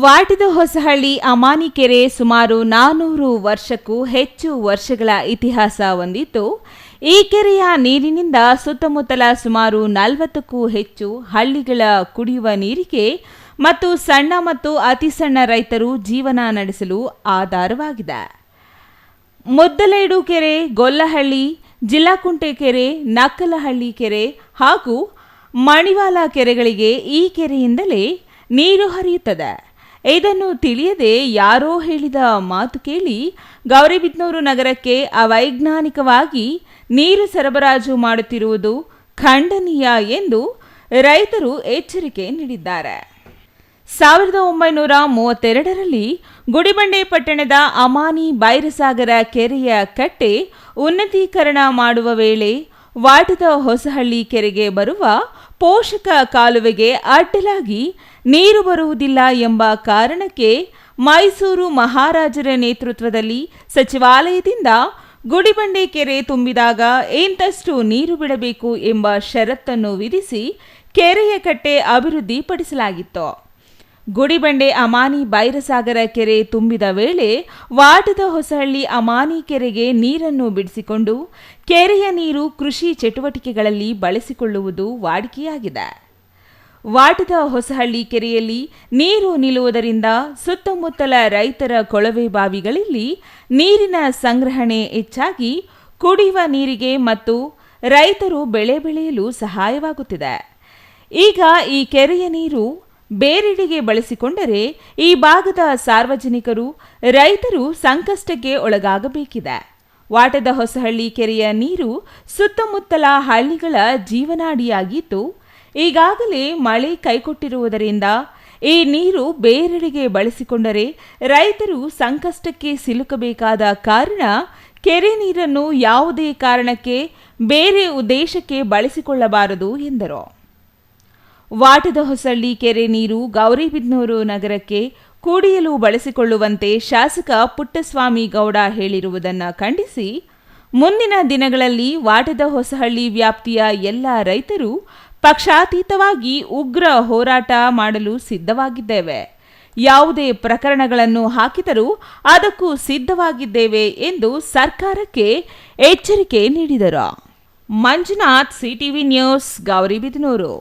ವಾಟದ ಹೊಸಹಳ್ಳಿ ಅಮಾನಿ ಕೆರೆ ಸುಮಾರು 400 ವರ್ಷಕ್ಕೂ ಹೆಚ್ಚು ವರ್ಷಗಳ ಇತಿಹಾಸ ಹೊಂದಿದ್ದು, ಈ ಕೆರೆಯ ನೀರಿನಿಂದ ಸುತ್ತಮುತ್ತಲ ಸುಮಾರು 40ಕ್ಕೂ ಹೆಚ್ಚು ಹಳ್ಳಿಗಳ ಕುಡಿಯುವ ನೀರಿಗೆ ಮತ್ತು ಸಣ್ಣ ಮತ್ತು ಅತಿ ಸಣ್ಣ ರೈತರು ಜೀವನ ನಡೆಸಲು ಆಧಾರವಾಗಿದೆ. ಮುದ್ದಲೇಡು ಕೆರೆ, ಗೊಲ್ಲಹಳ್ಳಿ, ಜಿಲ್ಲಾಕುಂಟೆ ಕೆರೆ, ನಕ್ಕಲಹಳ್ಳಿ ಕೆರೆ ಹಾಗೂ ಮಣಿವಾಲ ಕೆರೆಗಳಿಗೆ ಈ ಕೆರೆಯಿಂದಲೇ ನೀರು ಹರಿಯುತ್ತದೆ. ಇದನ್ನು ತಿಳಿಯದೆ ಯಾರೋ ಹೇಳಿದ ಮಾತು ಕೇಳಿ ಗೌರಿಬಿದನೂರು ನಗರಕ್ಕೆ ಅವೈಜ್ಞಾನಿಕವಾಗಿ ನೀರು ಸರಬರಾಜು ಮಾಡುತ್ತಿರುವುದು ಖಂಡನೀಯ ಎಂದು ರೈತರು ಎಚ್ಚರಿಕೆ ನೀಡಿದ್ದಾರೆ. 1932ರಲ್ಲಿ ಗುಡಿಬಂಡೆ ಪಟ್ಟಣದ ಅಮಾನಿ ಬೈರಸಾಗರ ಕೆರೆಯ ಕಟ್ಟೆ ಉನ್ನತೀಕರಣ ಮಾಡುವ ವೇಳೆ ವಾಟದ ಹೊಸಹಳ್ಳಿ ಕೆರೆಗೆ ಬರುವ ಪೋಷಕ ಕಾಲುವೆಗೆ ಅಡ್ಡಲಾಗಿ ನೀರು ಬರುವುದಿಲ್ಲ ಎಂಬ ಕಾರಣಕ್ಕೆ ಮೈಸೂರು ಮಹಾರಾಜರ ನೇತೃತ್ವದಲ್ಲಿ ಸಚಿವಾಲಯದಿಂದ ಗುಡಿಬಂಡೆ ಕೆರೆ ತುಂಬಿದಾಗ ಇಂತಷ್ಟು ನೀರು ಬಿಡಬೇಕು ಎಂಬ ಷರತ್ತನ್ನು ವಿಧಿಸಿ ಕೆರೆಯ ಕಟ್ಟೆ ಅಭಿವೃದ್ಧಿಪಡಿಸಲಾಗಿತ್ತು. ಗುಡಿಬಂಡೆ ಅಮಾನಿ ಬೈರಸಾಗರ ಕೆರೆ ತುಂಬಿದ ವೇಳೆ ವಾಟದ ಹೊಸಹಳ್ಳಿ ಅಮಾನಿ ಕೆರೆಗೆ ನೀರನ್ನು ಬಿಡಿಸಿಕೊಂಡು ಕೆರೆಯ ನೀರು ಕೃಷಿ ಚಟುವಟಿಕೆಗಳಲ್ಲಿ ಬಳಸಿಕೊಳ್ಳುವುದು ವಾಡಿಕೆಯಾಗಿದೆ. ವಾಟದ ಹೊಸಹಳ್ಳಿ ಕೆರೆಯಲ್ಲಿ ನೀರು ನಿಲ್ಲುವುದರಿಂದ ಸುತ್ತಮುತ್ತಲ ರೈತರ ಕೊಳವೆ ಬಾವಿಗಳಲ್ಲಿ ನೀರಿನ ಸಂಗ್ರಹಣೆ ಹೆಚ್ಚಾಗಿ ಕುಡಿಯುವ ನೀರಿಗೆ ಮತ್ತು ರೈತರು ಬೆಳೆ ಬೆಳೆಯಲು ಸಹಾಯವಾಗುತ್ತಿದೆ. ಈಗ ಈ ಕೆರೆಯ ನೀರು ಬೇರೆಡೆಗೆ ಬಳಸಿಕೊಂಡರೆ ಈ ಭಾಗದ ಸಾರ್ವಜನಿಕರು, ರೈತರು ಸಂಕಷ್ಟಕ್ಕೆ ಒಳಗಾಗಬೇಕಿದೆ. ವಾಟದ ಹೊಸಹಳ್ಳಿ ಕೆರೆಯ ನೀರು ಸುತ್ತಮುತ್ತಲ ಹಳ್ಳಿಗಳ ಜೀವನಾಡಿಯಾಗಿದ್ದು, ಈಗಾಗಲೇ ಮಳೆ ಕೈಕೊಟ್ಟಿರುವುದರಿಂದ ಈ ನೀರು ಬೇರೆಡೆಗೆ ಬಳಸಿಕೊಂಡರೆ ರೈತರು ಸಂಕಷ್ಟಕ್ಕೆ ಸಿಲುಕಬೇಕಾದ ಕಾರಣ ಕೆರೆ ನೀರನ್ನು ಯಾವುದೇ ಕಾರಣಕ್ಕೆ ಬೇರೆ ಉದ್ದೇಶಕ್ಕೆ ಬಳಸಿಕೊಳ್ಳಬಾರದು ಎಂದರು. ವಾಟದ ಹೊಸಹಳ್ಳಿ ಕೆರೆ ನೀರು ಗೌರಿಬಿದನೂರು ನಗರಕ್ಕೆ ಕುಡಿಯಲು ಬಳಸಿಕೊಳ್ಳುವಂತೆ ಶಾಸಕ ಪುಟ್ಟಸ್ವಾಮಿ ಗೌಡ ಹೇಳಿರುವುದನ್ನು ಖಂಡಿಸಿ, ಮುಂದಿನ ದಿನಗಳಲ್ಲಿ ವಾಟದ ಹೊಸಹಳ್ಳಿ ವ್ಯಾಪ್ತಿಯ ಎಲ್ಲ ರೈತರು ಪಕ್ಷಾತೀತವಾಗಿ ಉಗ್ರ ಹೋರಾಟ ಮಾಡಲು ಸಿದ್ಧವಾಗಿದ್ದೇವೆ, ಯಾವುದೇ ಪ್ರಕರಣಗಳನ್ನು ಹಾಕಿದರೂ ಅದಕ್ಕೂ ಸಿದ್ಧವಾಗಿದ್ದೇವೆ ಎಂದು ಸರ್ಕಾರಕ್ಕೆ ಎಚ್ಚರಿಕೆ ನೀಡಿದರು. Manjunath, CTV news, Gauribidanur.